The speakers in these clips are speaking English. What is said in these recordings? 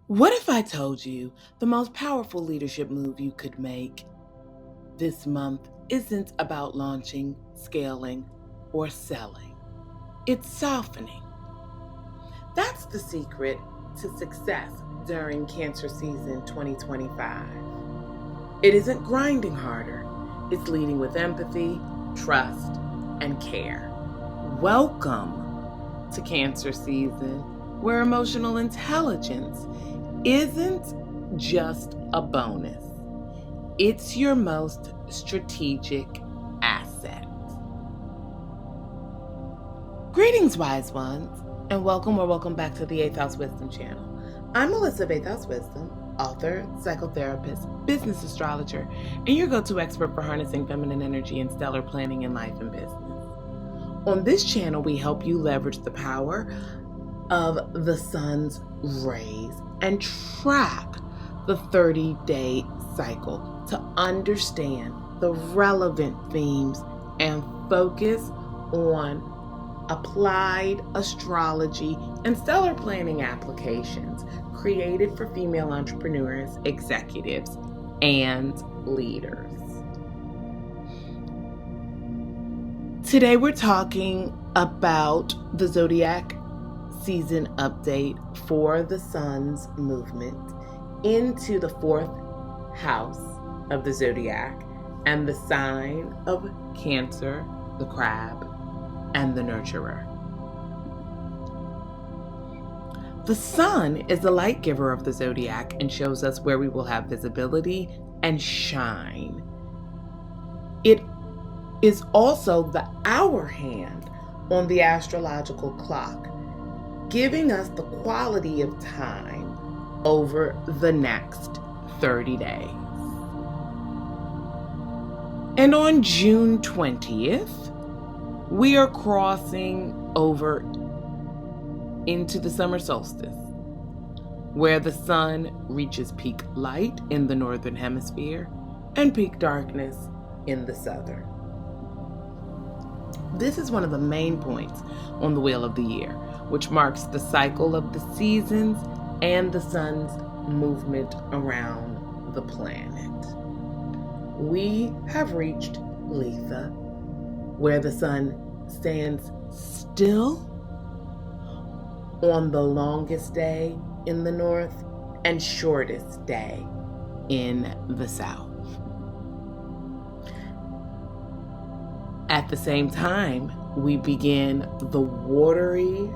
What if I told you the most powerful leadership move you could make this month isn't about launching, scaling, or selling? It's softening. That's the secret to success during Cancer season 2025. It isn't grinding harder. It's leading with empathy, trust, and care. Welcome to Cancer season, where emotional intelligence isn't just a bonus. It's your most strategic asset. Greetings, wise ones, and welcome back to the 8th House Wisdom channel. I'm Melissa of 8th House Wisdom, author, psychotherapist, business astrologer, and your go-to expert for harnessing feminine energy and stellar planning in life and business. On this channel, we help you leverage the power of the sun's rays and track the 30-day cycle to understand the relevant themes and focus on applied astrology and stellar planning applications created for female entrepreneurs, executives, and leaders. Today we're talking about the zodiac season update for the sun's movement into the 4th house of the zodiac and the sign of Cancer, the crab, and the nurturer. The sun is the light giver of the zodiac and shows us where we will have visibility and shine. It is also the hour hand on the astrological clock, giving us the quality of time over the next 30 days. And on June 20th, we are crossing over into the summer solstice, where the sun reaches peak light in the northern hemisphere and peak darkness in the southern. This is one of the main points on the wheel of the year, which marks the cycle of the seasons and the sun's movement around the planet. We have reached Litha, where the sun stands still on the longest day in the north and shortest day in the south. At the same time, we begin the watery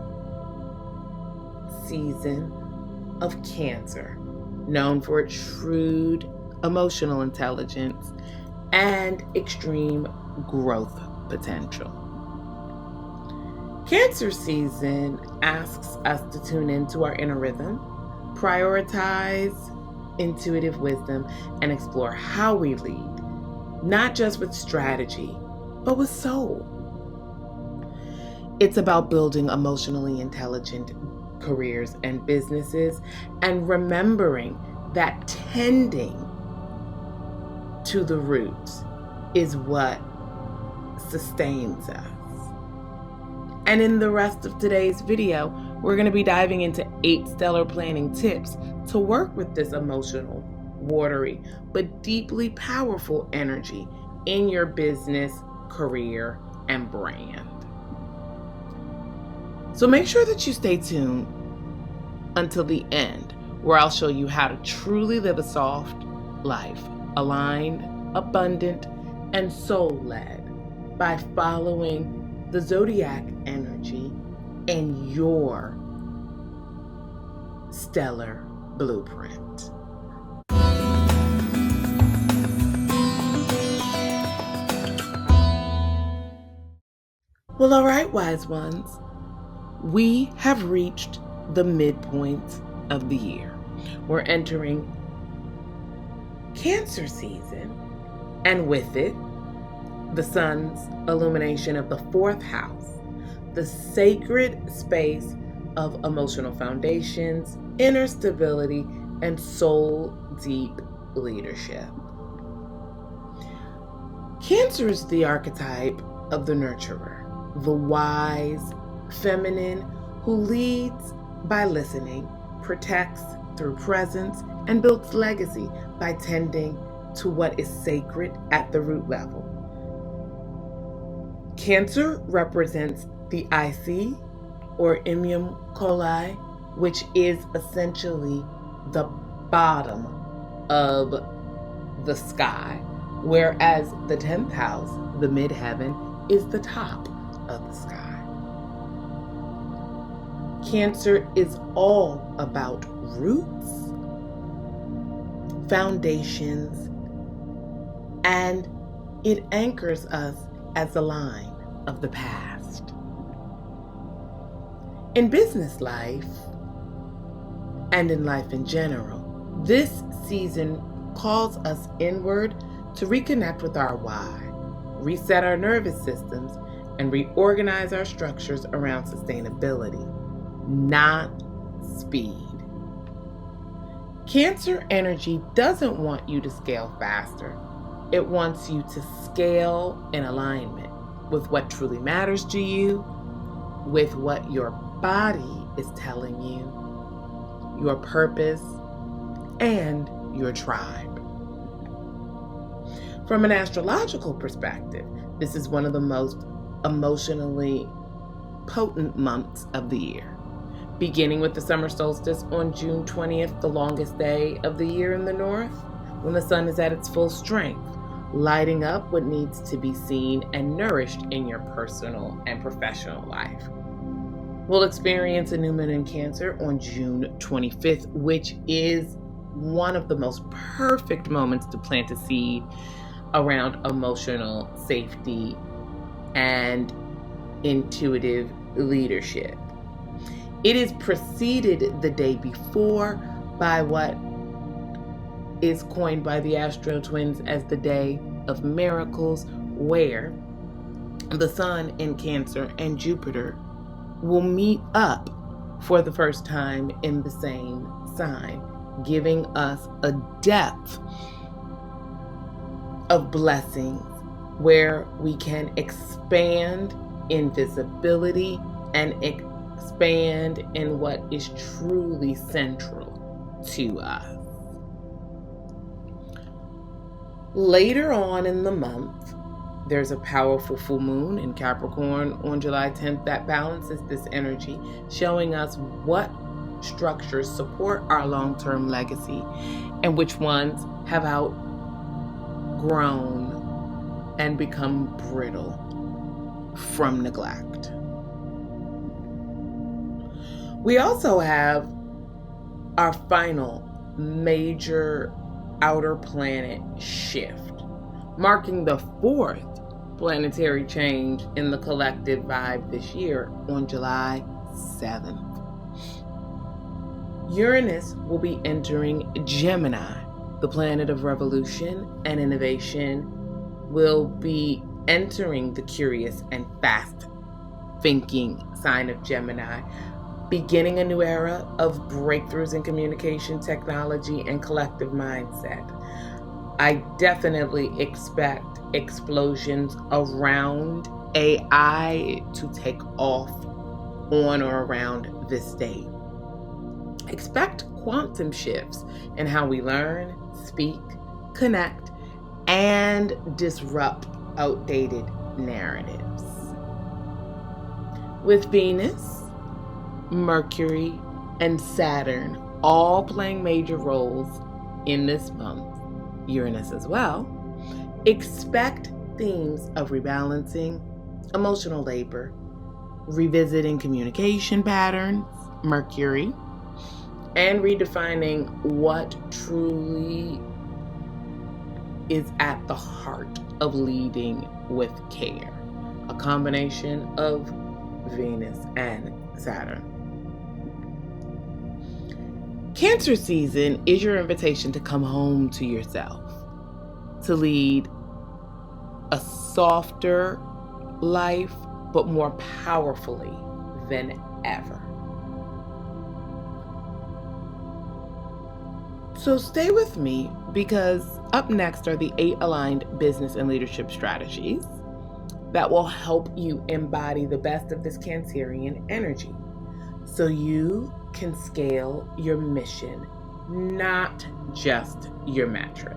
season of Cancer, known for its shrewd emotional intelligence and extreme growth potential. Cancer season asks us to tune into our inner rhythm, prioritize intuitive wisdom, and explore how we lead, not just with strategy, but with soul. It's about building emotionally intelligent careers and businesses and remembering that tending to the roots is what sustains us. And in the rest of today's video, we're going to be diving into 8 stellar planning tips to work with this emotional, watery, but deeply powerful energy in your business, career, and brand. So make sure that you stay tuned until the end, where I'll show you how to truly live a soft life, aligned, abundant, and soul-led by following the zodiac energy and your stellar blueprint. Well, all right, wise ones, we have reached the midpoint of the year. We're entering Cancer season, and with it, the sun's illumination of the 4th house, the sacred space of emotional foundations, inner stability, and soul deep leadership. Cancer is the archetype of the nurturer, the wise feminine who leads by listening, protects, through presence and builds legacy by tending to what is sacred at the root level. Cancer represents the IC or 𝐒𝐤𝐢𝐥𝐿𝐬, which is essentially the bottom of the sky, whereas the 10th house, the midheaven, is the top of the sky. Cancer is all about roots, foundations, and it anchors us as the line of the past. In business life, and in life in general, this season calls us inward to reconnect with our why, reset our nervous systems, and reorganize our structures around sustainability, not speed. Cancer energy doesn't want you to scale faster. It wants you to scale in alignment with what truly matters to you, with what your body is telling you, your purpose, and your tribe. From an astrological perspective, this is one of the most emotionally potent months of the year. Beginning with the summer solstice on June 20th, the longest day of the year in the north, when the sun is at its full strength, lighting up what needs to be seen and nourished in your personal and professional life. We'll experience a new moon in Cancer on June 25th, which is one of the most perfect moments to plant a seed around emotional safety and intuitive leadership. It is preceded the day before by what is coined by the Astro Twins as the Day of Miracles, where the Sun in Cancer and Jupiter will meet up for the first time in the same sign, giving us a depth of blessings where we can expand in visibility and expand in what is truly central to us. Later on in the month, there's a powerful full moon in Capricorn on July 10th that balances this energy, showing us what structures support our long-term legacy and which ones have outgrown and become brittle from neglect. We also have our final major outer planet shift, marking the fourth planetary change in the collective vibe this year on July 7th. Uranus will be entering Gemini, the planet of revolution and innovation, will be entering the curious and fast-thinking sign of Gemini, beginning a new era of breakthroughs in communication, technology, and collective mindset. I definitely expect explosions around AI to take off on or around this date. Expect quantum shifts in how we learn, speak, connect, and disrupt outdated narratives. With Venus, Mercury, and Saturn all playing major roles in this month, Uranus as well, expect themes of rebalancing, emotional labor, revisiting communication patterns, Mercury, and redefining what truly is at the heart of leading with care, a combination of Venus and Saturn. Cancer season is your invitation to come home to yourself, to lead a softer life, but more powerfully than ever. So stay with me, because up next are the 8 aligned business and leadership strategies that will help you embody the best of this Cancerian energy so you can scale your mission not just your metrics.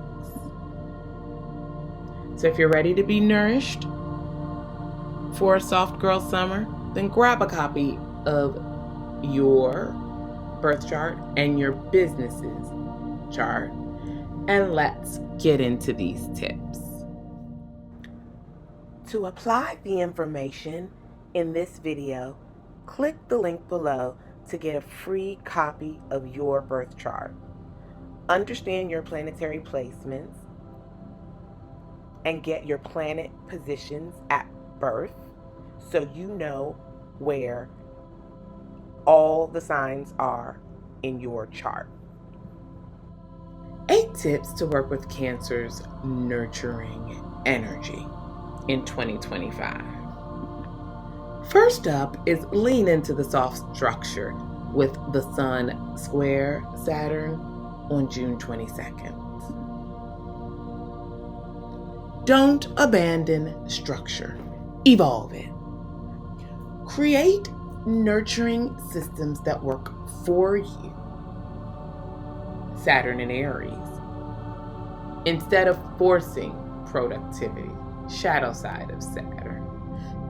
So if you're ready to be nourished for a soft girl summer, then grab a copy of your birth chart and your business's chart, and let's get into these tips. To apply the information in this video, click the link below to get a free copy of your birth chart. Understand your planetary placements and get your planet positions at birth so you know where all the signs are in your chart. 8 tips to work with Cancer's nurturing energy in 2025. First up is lean into the soft structure with the Sun square Saturn on June 22nd. Don't abandon structure. Evolve it. Create nurturing systems that work for you. Saturn in Aries. Instead of forcing productivity, shadow side of Saturn.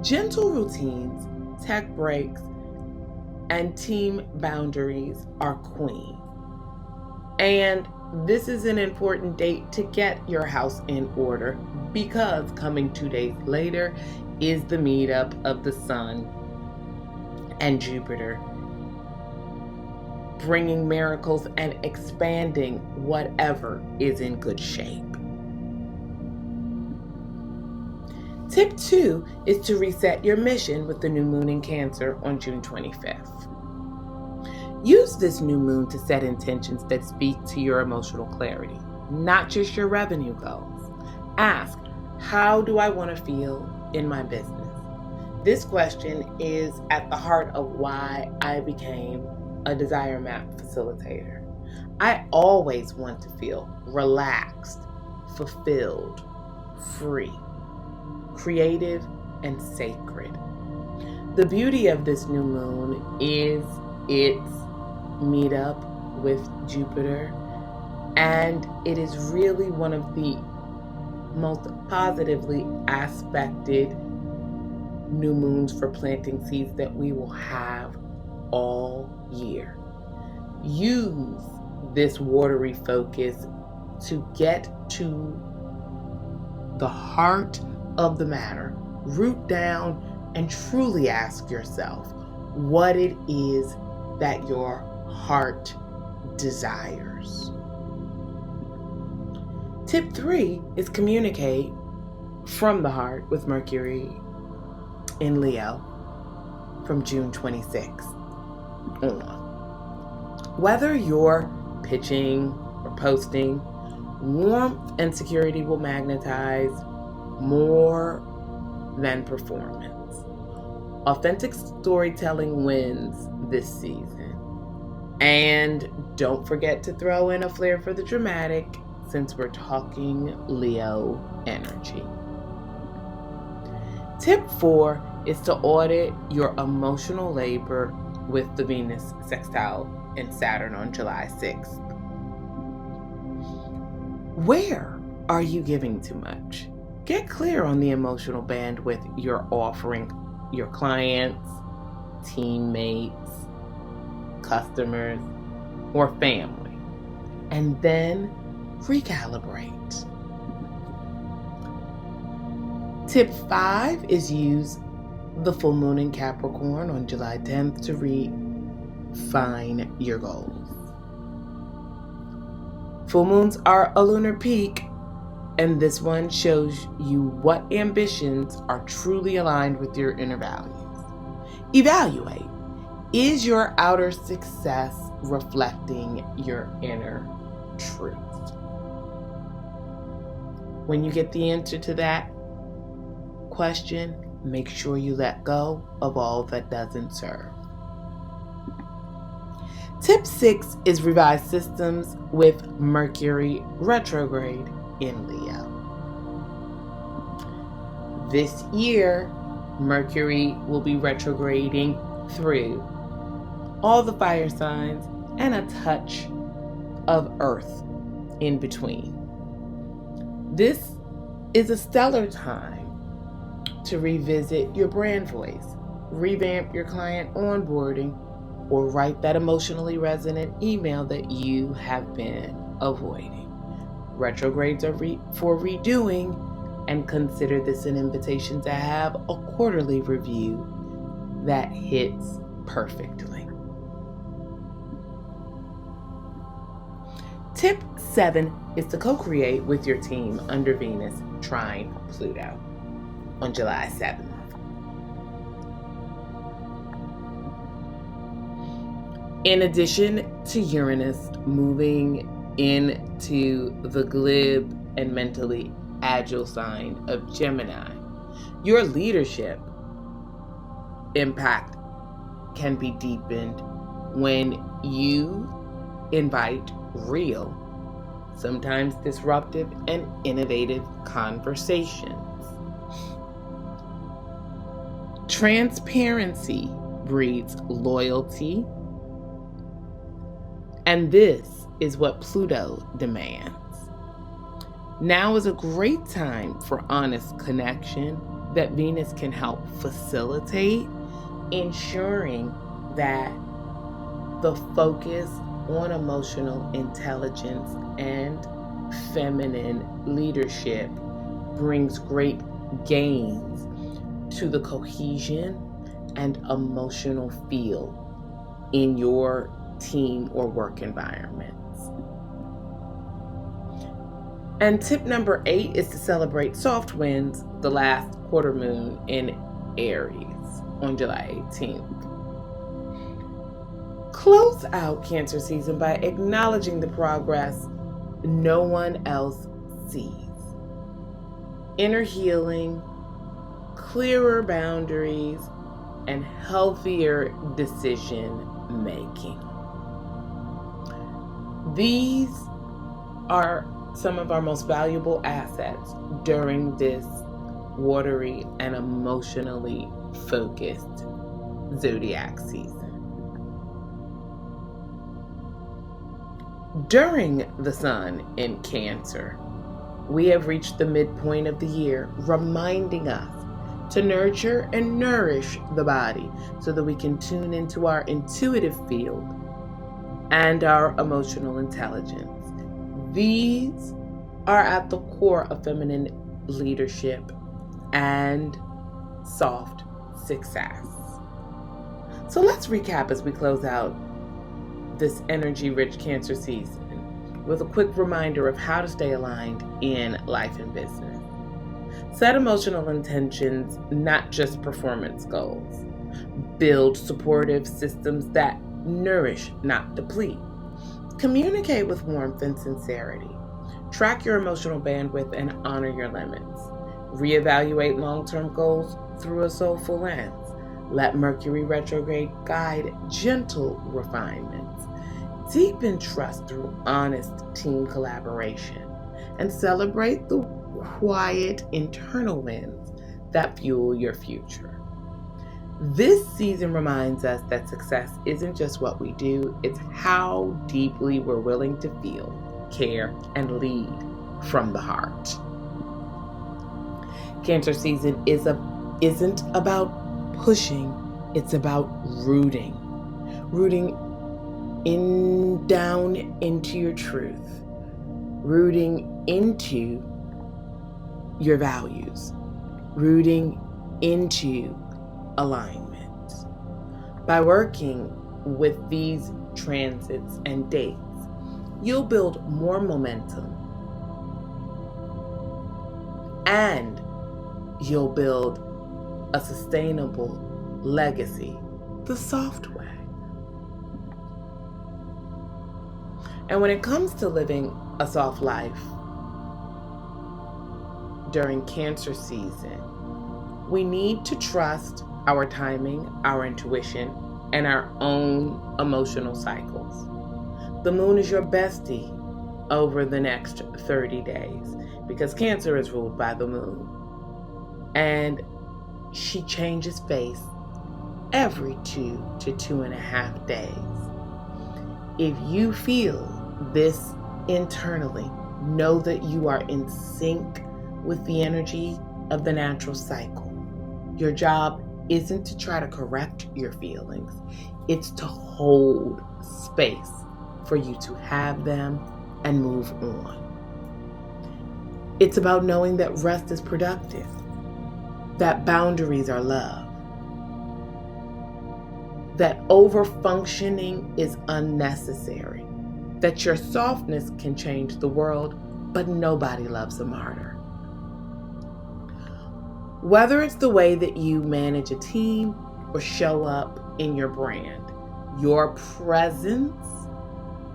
Gentle routines, tech breaks, and team boundaries are queen. And this is an important date to get your house in order because coming 2 days later is the meetup of the Sun and Jupiter, bringing miracles and expanding whatever is in good shape. Tip 2 is to reset your mission with the new moon in Cancer on June 25th. Use this new moon to set intentions that speak to your emotional clarity, not just your revenue goals. Ask, how do I want to feel in my business? This question is at the heart of why I became a desire map facilitator. I always want to feel relaxed, fulfilled, free, creative, and sacred. The beauty of this new moon is its meetup with Jupiter, and it is really one of the most positively aspected new moons for planting seeds that we will have all year. Use this watery focus to get to the heart of the matter. Root down and truly ask yourself what it is that your heart desires. Tip 3 is communicate from the heart with Mercury in Leo from June 26th on. Whether you're pitching or posting, warmth and security will magnetize more than performance. Authentic storytelling wins this season. And don't forget to throw in a flair for the dramatic since we're talking Leo energy. Tip 4 is to audit your emotional labor with the Venus sextile in Saturn on July 6th. Where are you giving too much? Get clear on the emotional bandwidth you're offering your clients, teammates, customers, or family, and then recalibrate. Tip 5 is use the full moon in Capricorn on July 10th to refine your goals. Full moons are a lunar peak, and this one shows you what ambitions are truly aligned with your inner values. Evaluate. Is your outer success reflecting your inner truth? When you get the answer to that question, make sure you let go of all that doesn't serve. Tip 6 is revise systems with Mercury Retrograde in Leo. This year, Mercury will be retrograding through all the fire signs and a touch of Earth in between. This is a stellar time to revisit your brand voice, revamp your client onboarding, or write that emotionally resonant email that you have been avoiding. Retrogrades are for redoing, and consider this an invitation to have a quarterly review that hits perfectly. Tip 7 is to co-create with your team under Venus trine Pluto on July 7th. In addition to Uranus moving into the glib and mentally agile sign of Gemini, your leadership impact can be deepened when you invite real, sometimes disruptive and innovative conversations. Transparency breeds loyalty, and this is what Pluto demands. Now is a great time for honest connection that Venus can help facilitate, ensuring that the focus on emotional intelligence and feminine leadership brings great gains to the cohesion and emotional feel in your team or work environments. And tip number 8 is to celebrate soft winds, the last quarter moon in Aries on July 18th. Close out Cancer season by acknowledging the progress no one else sees. Inner healing, clearer boundaries, and healthier decision making. These are some of our most valuable assets during this watery and emotionally focused zodiac season. During the sun in Cancer, we have reached the midpoint of the year, reminding us to nurture and nourish the body so that we can tune into our intuitive field and our emotional intelligence. These are at the core of feminine leadership and soft success. So let's recap as we close out this energy-rich Cancer season with a quick reminder of how to stay aligned in life and business. Set emotional intentions, not just performance goals. Build supportive systems that nourish, not deplete. Communicate with warmth and sincerity. Track your emotional bandwidth and honor your limits. Reevaluate long-term goals through a soulful lens. Let Mercury Retrograde guide gentle refinements. Deepen trust through honest team collaboration. And celebrate the quiet internal wins that fuel your future. This season reminds us that success isn't just what we do, it's how deeply we're willing to feel, care, and lead from the heart. Cancer season isn't about pushing, it's about rooting. Rooting down into your truth. Rooting into your values. Rooting into alignment. By working with these transits and dates, you'll build more momentum and you'll build a sustainable legacy the soft way. And when it comes to living a soft life during Cancer season, we need to trust our timing, our intuition, and our own emotional cycles. The moon is your bestie over the next 30 days because Cancer is ruled by the moon. And she changes face every 2 to 2.5 days. If you feel this internally. Know that you are in sync with the energy of the natural cycle. Your job isn't to try to correct your feelings. It's to hold space for you to have them and move on. It's about knowing that rest is productive, that boundaries are love, that over-functioning is unnecessary, that your softness can change the world, but nobody loves a martyr. Whether it's the way that you manage a team or show up in your brand, your presence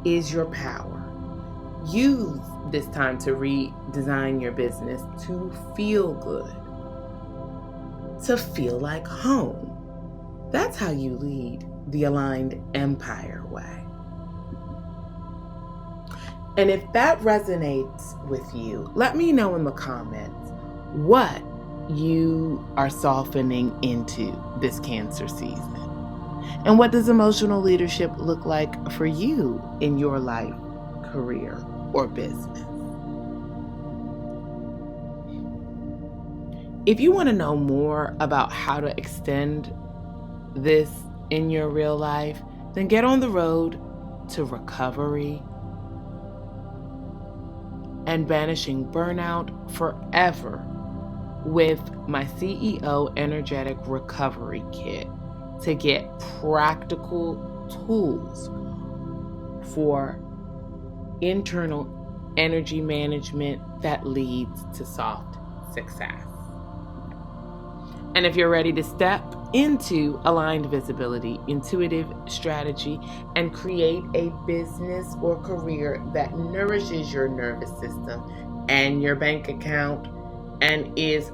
is your power. Use this time to redesign your business to feel good, to feel like home. That's how you lead the aligned empire way. And if that resonates with you, let me know in the comments what you are softening into this Cancer season. And what does emotional leadership look like for you in your life, career, or business? If you want to know more about how to extend this in your real life, then get on the road to recovery and banishing burnout forever with my CEO Energetic Recovery Kit to get practical tools for internal energy management that leads to soft success. And if you're ready to step into aligned visibility, intuitive strategy, and create a business or career that nourishes your nervous system and your bank account and is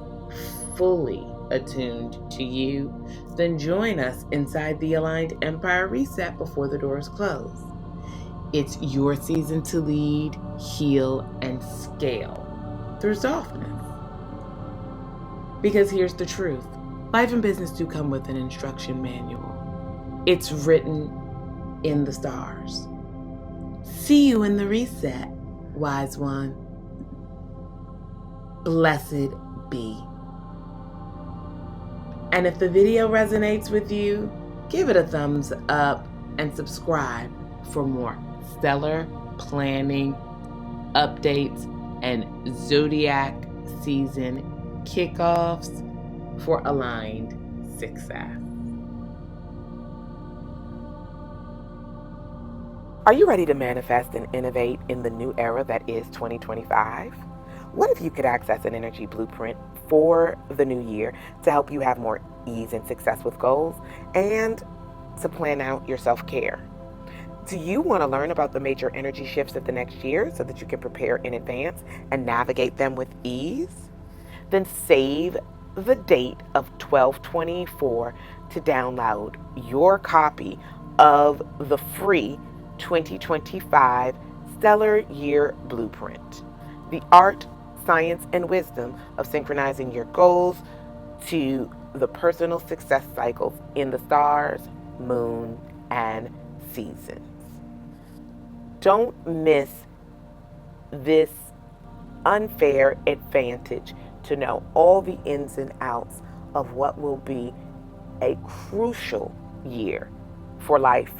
fully attuned to you, then join us inside the Aligned Empire Reset before the doors close. It's your season to lead, heal, and scale through softness. Because here's the truth. Life and business do come with an instruction manual. It's written in the stars. See you in the reset, wise one. Blessed be. And if the video resonates with you, give it a thumbs up and subscribe for more stellar planning updates and zodiac season kickoffs for aligned success. Are you ready to manifest and innovate in the new era that is 2025? What if you could access an energy blueprint for the new year to help you have more ease and success with goals and to plan out your self-care? Do you want to learn about the major energy shifts of the next year so that you can prepare in advance and navigate them with ease? Then save the date of 12/24 to download your copy of the free 2025 Stellar Year Blueprint, the art, science, and wisdom of synchronizing your goals to the personal success cycles in the stars, moon, and seasons. Don't miss this unfair advantage to know all the ins and outs of what will be a crucial year for life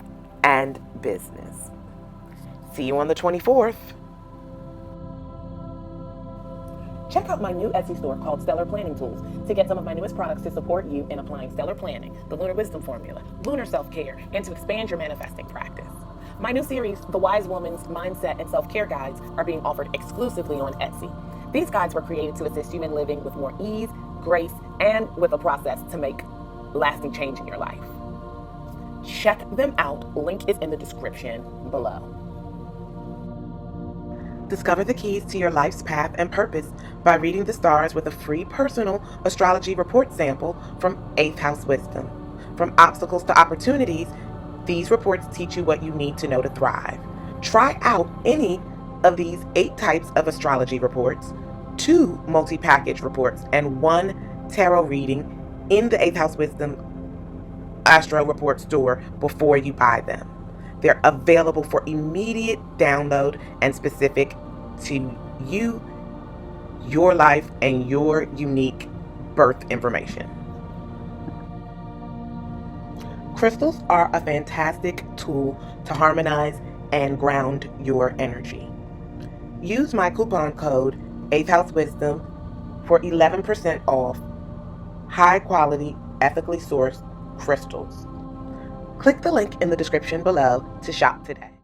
and business. See you on the 24th. Check out my new Etsy store called Stellar Planning Tools to get some of my newest products to support you in applying stellar planning, the lunar wisdom formula, lunar self-care, and to expand your manifesting practice. My new series, The Wise Woman's Mindset and Self-Care Guides, are being offered exclusively on Etsy. These guides were created to assist you in living with more ease, grace, and with a process to make lasting change in your life. Check them out. Link is in the description below. Discover the keys to your life's path and purpose by reading the stars with a free personal astrology report sample from 8th House Wisdom. From obstacles to opportunities, these reports teach you what you need to know to thrive. Try out any of these 8 types of astrology reports, 2 multi-package reports, and 1 tarot reading in the 8th House Wisdom Astro Report store before you buy them. They're available for immediate download and specific to you, your life, and your unique birth information. Crystals are a fantastic tool to harmonize and ground your energy. Use my coupon code 8th House Wisdom for 11% off high quality, ethically sourced crystals. Click the link in the description below to shop today.